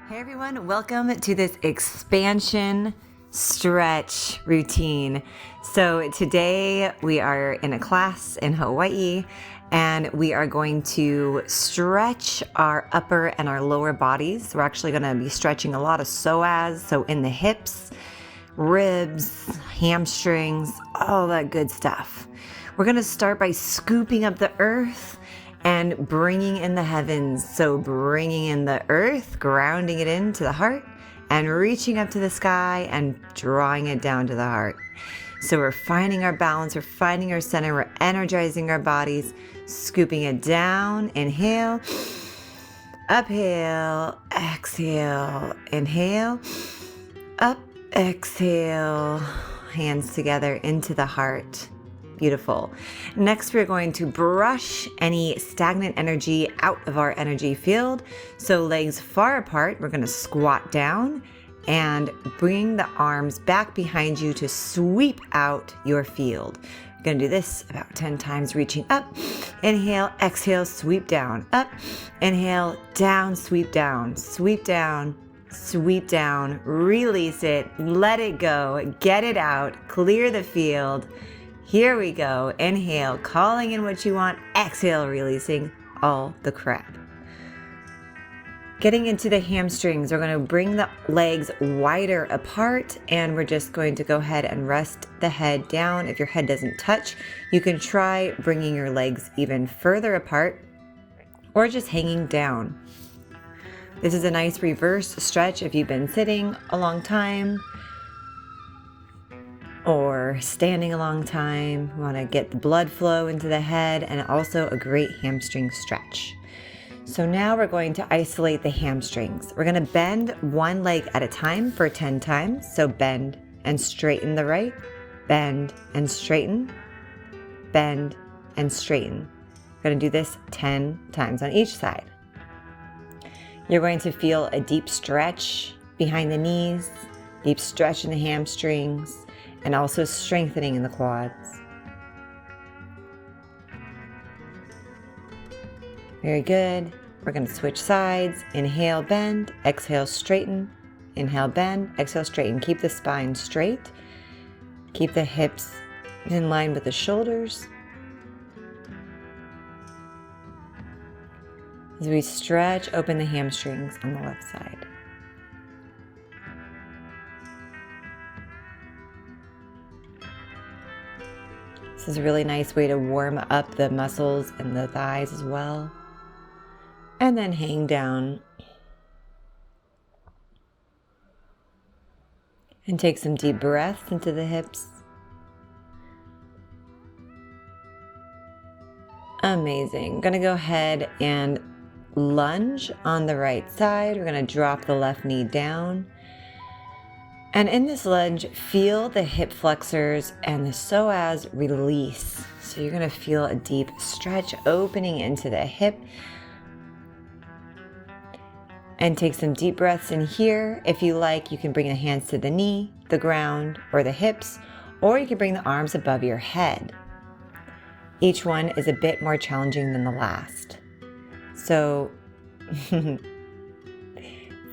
Hey everyone, welcome to this expansion stretch routine. So today we are in a class in Hawaii and we are going to stretch our upper and our lower bodies. We're actually going to be stretching a lot of psoas, so in the hips, ribs, hamstrings, all that good stuff. We're going to start by scooping up the earth and bringing in the heavens. So bringing in the earth, grounding it into the heart, and reaching up to the sky and drawing it down to the heart. So we're finding our balance, we're finding our center, we're energizing our bodies, scooping it down. Inhale, uphill, exhale, inhale, up, exhale, hands together into the heart. Beautiful. Next, we're going to brush any stagnant energy out of our energy field. So legs far apart, we're going to squat down and bring the arms back behind you to sweep out your field. You're going to do this about 10 times, reaching up. Inhale, exhale, sweep down, up. Inhale, down, sweep down, sweep down, sweep down, release it, let it go, get it out, clear the field. Here we go. Inhale, calling in what you want. Exhale, releasing all the crap. Getting into the hamstrings, we're going to bring the legs wider apart and we're just going to go ahead and rest the head down. If your head doesn't touch, you can try bringing your legs even further apart or just hanging down. This is a nice reverse stretch if you've been sitting a long time or standing a long time. You want to get the blood flow into the head and also a great hamstring stretch. So now we're going to isolate the hamstrings. We're going to bend one leg at a time for 10 times. So bend and straighten the right, bend and straighten, bend and straighten. We're going to do this 10 times on each side. You're going to feel a deep stretch behind the knees, deep stretch in the hamstrings, and also strengthening in the quads. Very good. We're going to switch sides. Inhale, bend, exhale, straighten. Inhale, bend, exhale, straighten. Keep the spine straight. Keep the hips in line with the shoulders. As we stretch, open the hamstrings on the left side. This is a really nice way to warm up the muscles and the thighs as well. And then hang down. And take some deep breaths into the hips. Amazing. I'm going to go ahead and lunge on the right side. We're going to drop the left knee down. And in this lunge, feel the hip flexors and the psoas release. So you're going to feel a deep stretch opening into the hip. And take some deep breaths in here. If you like, you can bring the hands to the knee, the ground, or the hips, or you can bring the arms above your head. Each one is a bit more challenging than the last. So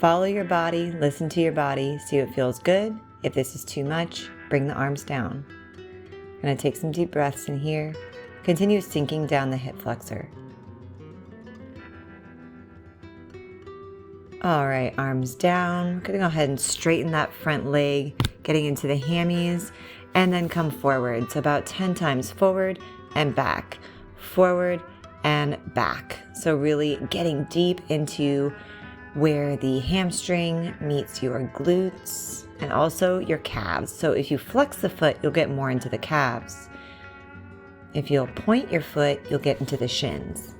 follow your body, listen to your body, see what feels good. If this is too much, bring the arms down. I'm going to take some deep breaths in here. Continue sinking down the hip flexor. All right, arms down. We're going to go ahead and straighten that front leg, getting into the hammies, and then come forward. So about 10 times forward and back, forward and back. So really getting deep into where the hamstring meets your glutes and also your calves. So if you flex the foot, you'll get more into the calves. If you'll point your foot, you'll get into the shins.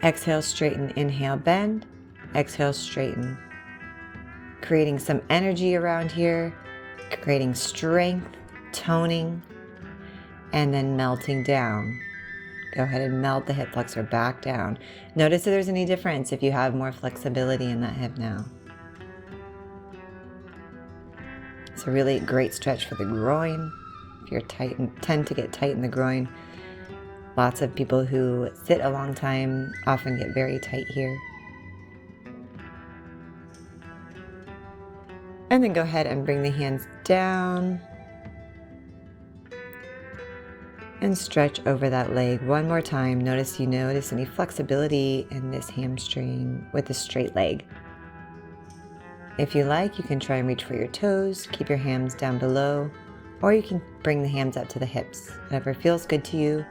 Exhale, straighten, inhale, bend. Exhale, straighten. Creating some energy around here, creating strength, toning, and then melting down. Go ahead and melt the hip flexor back down. Notice if there's any difference if you have more flexibility in that hip now. It's a really great stretch for the groin. If you're tight and tend to get tight in the groin, lots of people who sit a long time often get very tight here. And then go ahead and bring the hands down and stretch over that leg one more time. Notice any flexibility in this hamstring with the straight leg. If you like, you can try and reach for your toes, keep your hands down below, or you can bring the hands up to the hips, whatever feels good to you.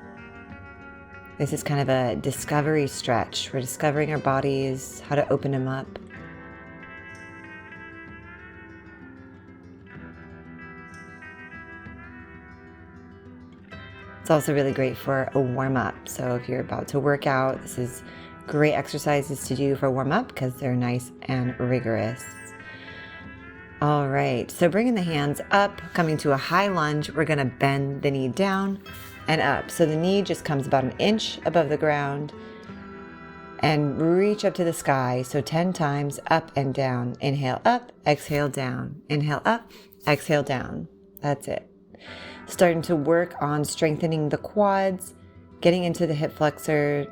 This is kind of a discovery stretch. We're discovering our bodies, how to open them up. It's also really great for a warm-up. So if you're about to work out, this is great exercises to do for warm-up because they're nice and rigorous. All right, so bringing the hands up, coming to a high lunge, we're gonna bend the knee down and up. So the knee just comes about an inch above the ground and reach up to the sky. So 10 times up and down. Inhale up, exhale down. Inhale up, exhale down. That's it. Starting to work on strengthening the quads, getting into the hip flexor,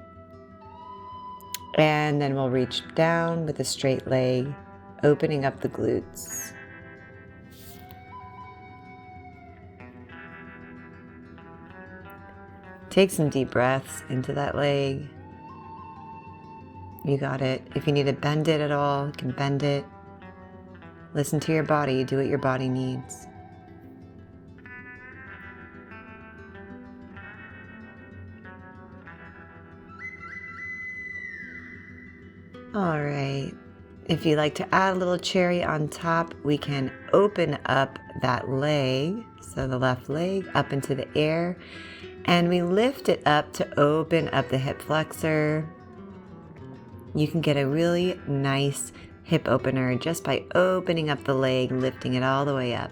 and then we'll reach down with a straight leg, opening up the glutes. Take some deep breaths into that leg. You got it. If you need to bend it at all, you can bend it. Listen to your body. Do what your body needs. All right. If you'd like to add a little cherry on top, we can open up that leg. So the left leg up into the air. And we lift it up to open up the hip flexor. You can get a really nice hip opener just by opening up the leg, lifting it all the way up.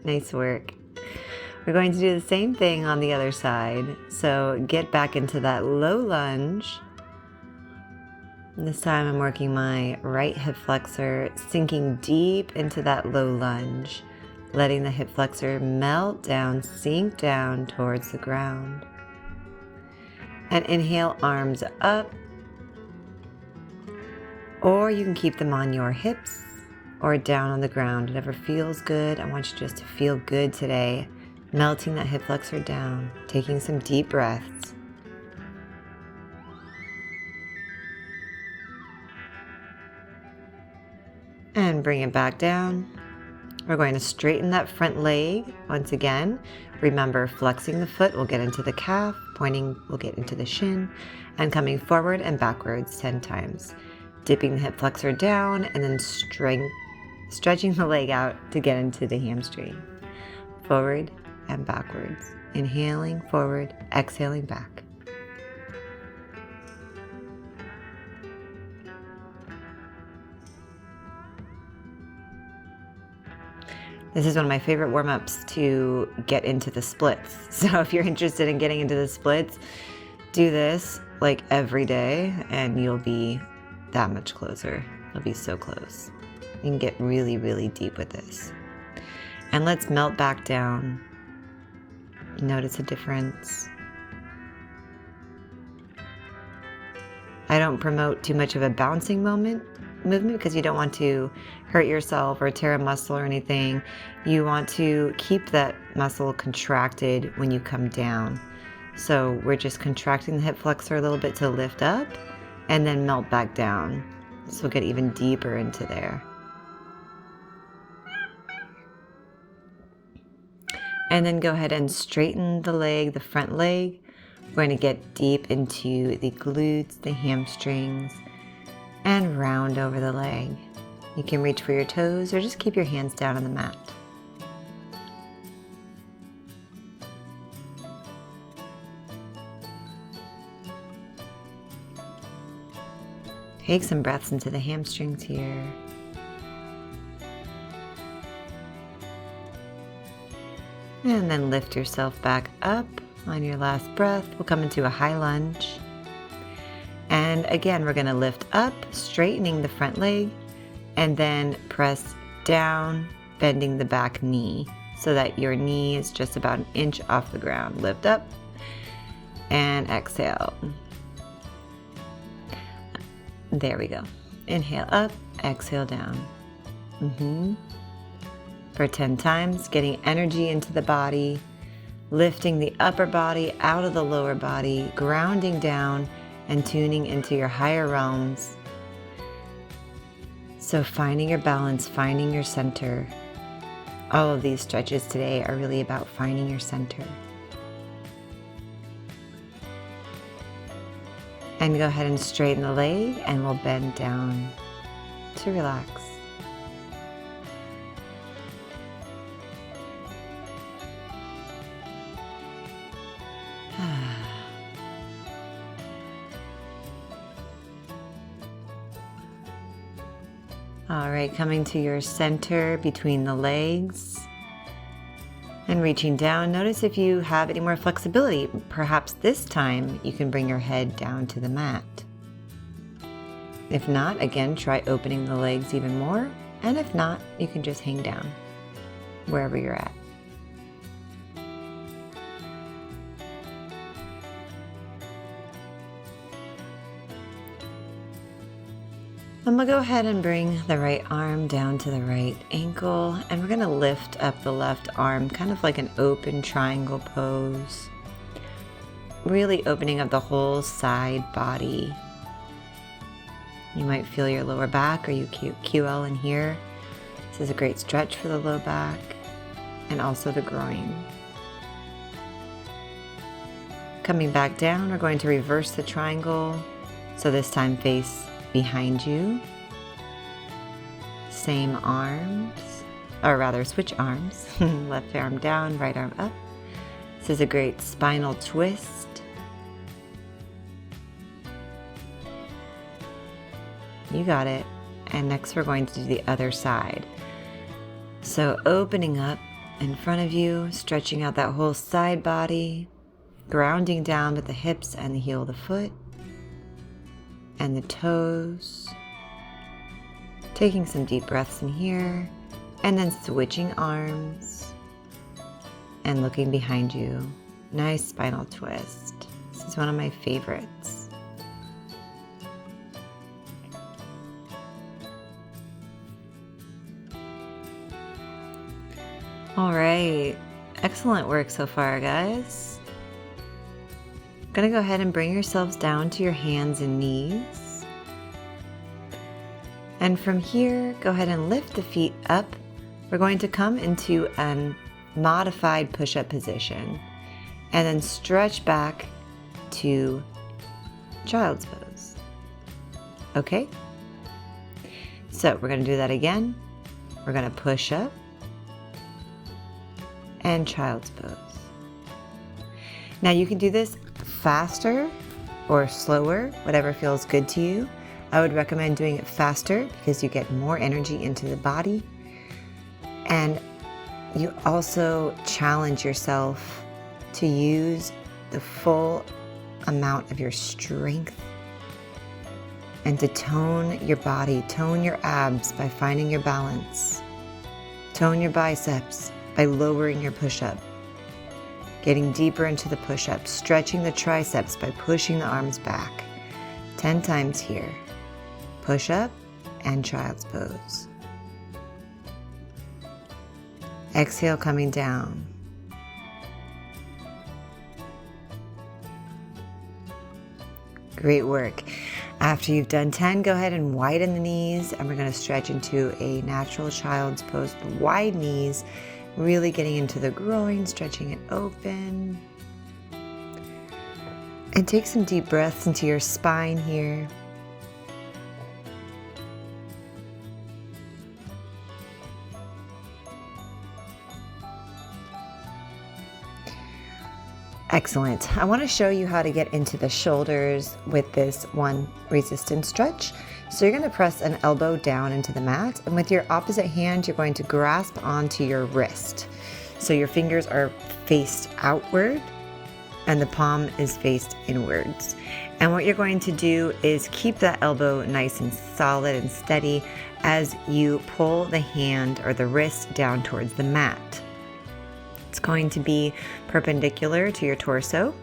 Nice work. We're going to do the same thing on the other side. So get back into that low lunge. This time I'm working my right hip flexor, sinking deep into that low lunge, letting the hip flexor melt down, sink down towards the ground. And inhale, arms up. Or you can keep them on your hips or down on the ground, whatever feels good. I want you just to feel good today, melting that hip flexor down, taking some deep breaths. And bring it back down. We're going to straighten that front leg once again. Remember, flexing the foot will get into the calf, pointing will get into the shin, and coming forward and backwards 10 times. Dipping the hip flexor down and then stretching the leg out to get into the hamstring. Forward and backwards. Inhaling forward, exhaling back. This is one of my favorite warm-ups to get into the splits. So if you're interested in getting into the splits, do this like every day and you'll be that much closer. You'll be so close. You can get really, really deep with this. And let's melt back down. Notice a difference. I don't promote too much of a bouncing movement because you don't want to hurt yourself or tear a muscle or anything. You want to keep that muscle contracted when you come down. So we're just contracting the hip flexor a little bit to lift up and then melt back down. So we'll get even deeper into there. And then go ahead and straighten the leg, the front leg. We're going to get deep into the glutes, the hamstrings, and round over the leg. You can reach for your toes or just keep your hands down on the mat. Take some breaths into the hamstrings here. And then lift yourself back up on your last breath. We'll come into a high lunge. And again, we're going to lift up, straightening the front leg, and then press down, bending the back knee so that your knee is just about an inch off the ground. Lift up and exhale. There we go. Inhale up, exhale down. For 10 times, getting energy into the body, lifting the upper body out of the lower body, grounding down and tuning into your higher realms. So finding your balance, finding your center. All of these stretches today are really about finding your center. And go ahead and straighten the leg, and we'll bend down to relax. All right, coming to your center between the legs and reaching down. Notice if you have any more flexibility. Perhaps this time you can bring your head down to the mat. If not, again, try opening the legs even more. And if not, you can just hang down wherever you're at. I'm going to go ahead and bring the right arm down to the right ankle, and we're going to lift up the left arm, kind of like an open triangle pose. Really opening up the whole side body. You might feel your lower back or your QL in here. This is a great stretch for the low back and also the groin. Coming back down, we're going to reverse the triangle. So this time face behind you. Same arms, or rather switch arms. Left arm down, right arm up. This is a great spinal twist. You got it. And next we're going to do the other side. So opening up in front of you, stretching out that whole side body, grounding down with the hips and the heel of the foot and the toes, taking some deep breaths in here, and then switching arms and looking behind you. Nice spinal twist. This is one of my favorites. All right, excellent work so far, guys. Gonna go ahead and bring yourselves down to your hands and knees. And from here, go ahead and lift the feet up. We're going to come into a modified push-up position and then stretch back to child's pose. Okay? So we're gonna do that again. We're gonna push up and child's pose. Now you can do this faster or slower, whatever feels good to you. I would recommend doing it faster because you get more energy into the body, and you also challenge yourself to use the full amount of your strength and to tone your body, tone your abs by finding your balance, tone your biceps by lowering your push-up, getting deeper into the push-up, stretching the triceps by pushing the arms back. 10 times here. Push-up and child's pose. Exhale, coming down. Great work. After you've done 10, go ahead and widen the knees, and we're going to stretch into a natural child's pose with wide knees. Really getting into the groin, stretching it open. And take some deep breaths into your spine here. Excellent. I want to show you how to get into the shoulders with this one resistance stretch. So you're going to press an elbow down into the mat, and with your opposite hand, you're going to grasp onto your wrist. So your fingers are faced outward and the palm is faced inwards. And what you're going to do is keep that elbow nice and solid and steady as you pull the hand or the wrist down towards the mat. It's going to be perpendicular to your torso.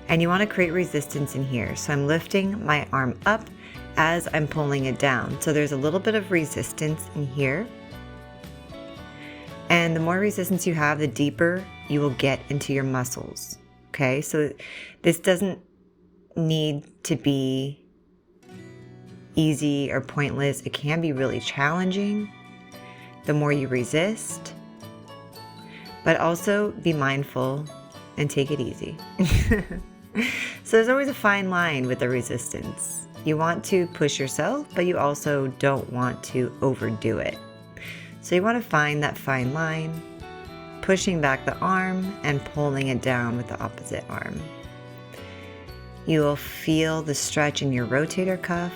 And you want to create resistance in here. So I'm lifting my arm up as I'm pulling it down. So there's a little bit of resistance in here. And the more resistance you have, the deeper you will get into your muscles. Okay, so this doesn't need to be easy or pointless. It can be really challenging the more you resist, but also be mindful and take it easy. So there's always a fine line with the resistance. You want to push yourself, but you also don't want to overdo it. So you want to find that fine line, pushing back the arm and pulling it down with the opposite arm. You will feel the stretch in your rotator cuff,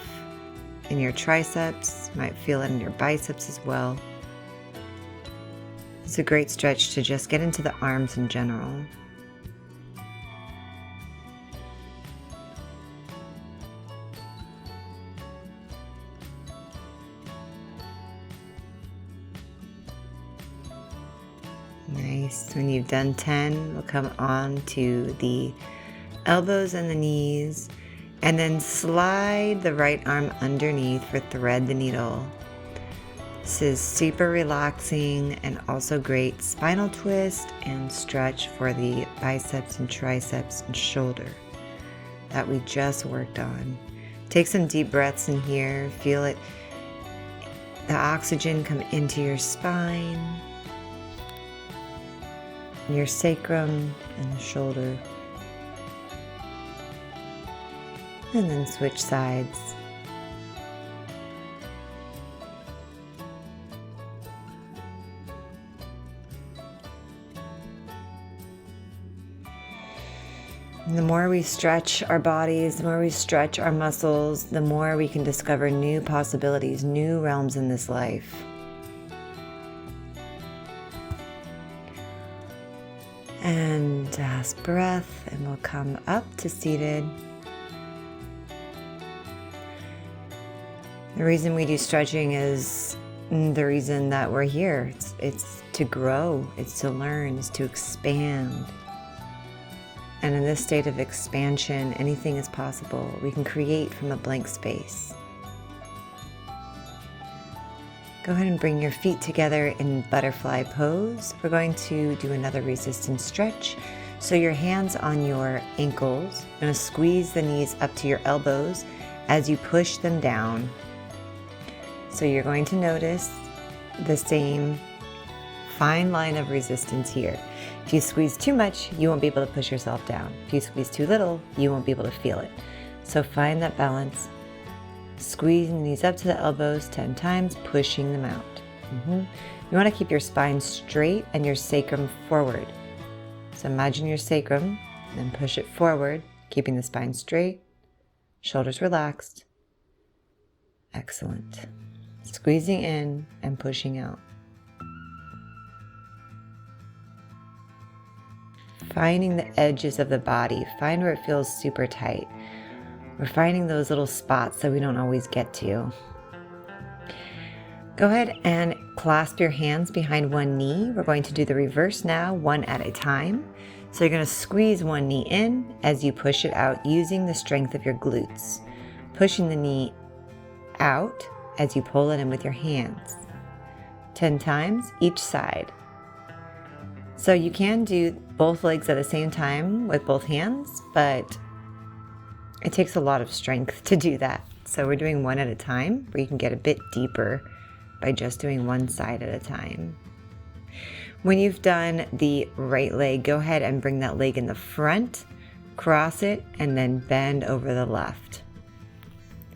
in your triceps. You might feel it in your biceps as well. It's a great stretch to just get into the arms in general. Nice. When you've done 10, we'll come on to the elbows and the knees, and then slide the right arm underneath for thread the needle. This is super relaxing and also great spinal twist and stretch for the biceps and triceps and shoulder that we just worked on. Take some deep breaths in here. Feel it, the oxygen come into your spine, your sacrum and the shoulder. And then switch sides. And the more we stretch our bodies, the more we stretch our muscles, the more we can discover new possibilities, new realms in this life. And last breath, and we'll come up to seated. The reason we do stretching is the reason that we're here. It's to grow, it's to learn, it's to expand. And in this state of expansion, anything is possible. We can create from a blank space. Go ahead and bring your feet together in butterfly pose. We're going to do another resistance stretch. So your hands on your ankles. You're going to squeeze the knees up to your elbows as you push them down. So you're going to notice the same fine line of resistance here. If you squeeze too much, you won't be able to push yourself down. If you squeeze too little, you won't be able to feel it. So find that balance. Squeezing the knees up to the elbows 10 times, pushing them out. You want to keep your spine straight and your sacrum forward. So imagine your sacrum, then push it forward, keeping the spine straight, shoulders relaxed. Excellent. Squeezing in and pushing out. Finding the edges of the body. Find where it feels super tight. We're finding those little spots that we don't always get to. Go ahead and clasp your hands behind one knee. We're going to do the reverse now, one at a time. So you're going to squeeze one knee in as you push it out using the strength of your glutes. Pushing the knee out as you pull it in with your hands. 10 times each side. So you can do both legs at the same time with both hands, but it takes a lot of strength to do that. So we're doing one at a time, where you can get a bit deeper by just doing one side at a time. When you've done the right leg, go ahead and bring that leg in the front, cross it, and then bend over the left.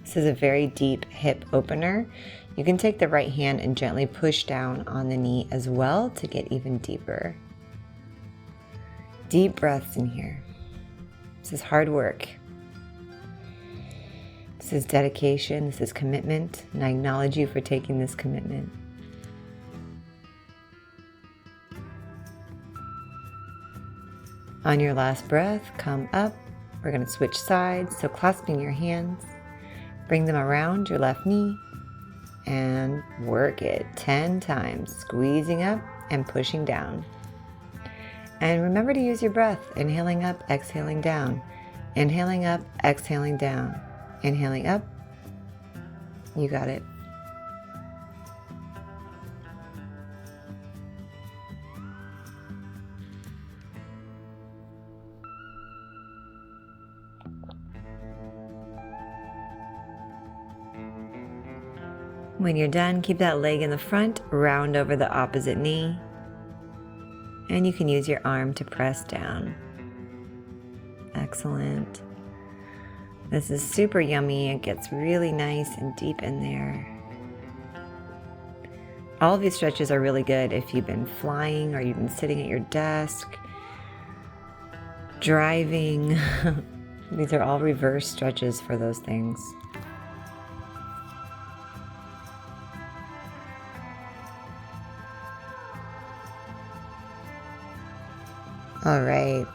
This is a very deep hip opener. You can take the right hand and gently push down on the knee as well to get even deeper. Deep breaths in here. This is hard work. This is dedication, this is commitment, and I acknowledge you for taking this commitment. On your last breath, come up. We're going to switch sides, so clasping your hands, bring them around your left knee, and work it 10 times, squeezing up and pushing down. And remember to use your breath, inhaling up, exhaling down. Inhaling up, exhaling down. Inhaling up. You got it. When you're done, keep that leg in the front, round over the opposite knee, and you can use your arm to press down. Excellent. This is super yummy. It gets really nice and deep in there. All of these stretches are really good if you've been flying or you've been sitting at your desk, driving. These are all reverse stretches for those things. All right,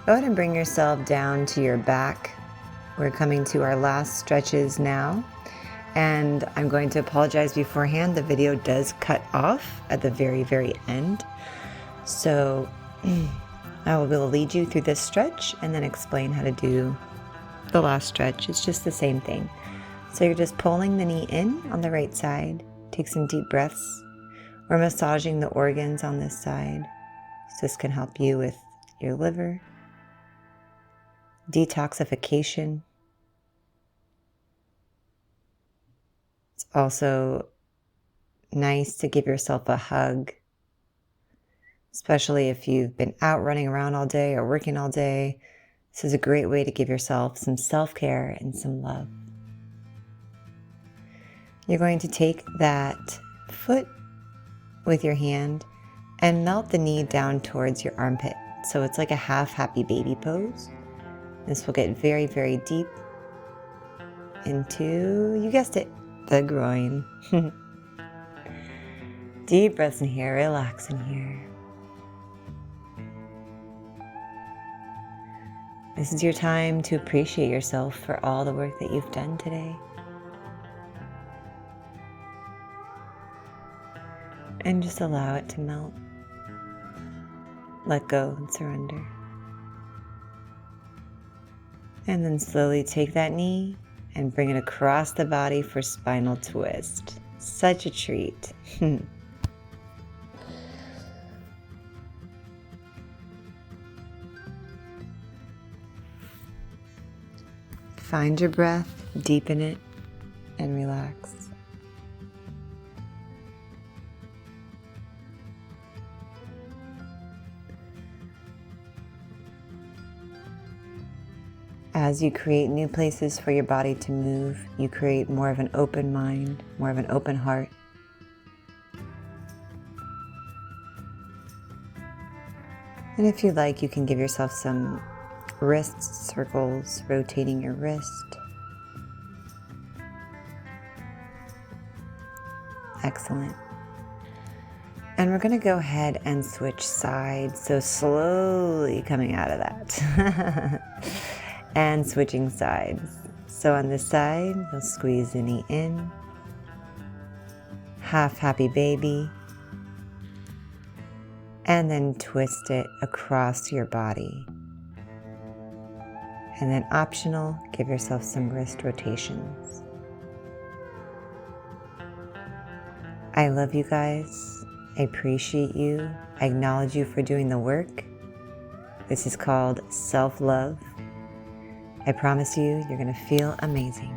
go ahead and bring yourself down to your back. We're coming to our last stretches now, and I'm going to apologize beforehand. The video does cut off at the very, very end. So I will be able to lead you through this stretch and then explain how to do the last stretch. It's just the same thing. So you're just pulling the knee in on the right side. Take some deep breaths. We're massaging the organs on this side. So this can help you with your liver, detoxification. It's also nice to give yourself a hug, especially if you've been out running around all day or working all day. This is a great way to give yourself some self-care and some love. You're going to take that foot with your hand and melt the knee down towards your armpit. So it's like a half happy baby pose. This will get very, very deep into, you guessed it, the groin. Deep breaths in here, relax in here. This is your time to appreciate yourself for all the work that you've done today. And just allow it to melt. Let go and surrender. And then slowly take that knee and bring it across the body for spinal twist. Such a treat. Find your breath, deepen it, and relax. As you create new places for your body to move, you create more of an open mind, more of an open heart. And if you like, you can give yourself some wrist circles, rotating your wrist. Excellent. And we're going to go ahead and switch sides, so slowly coming out of that. And switching sides. So on this side, you'll squeeze the knee in, half happy baby, and then twist it across your body. And then optional, give yourself some wrist rotations. I love you guys. I appreciate you. I acknowledge you for doing the work. This is called self-love. I promise you, you're going to feel amazing.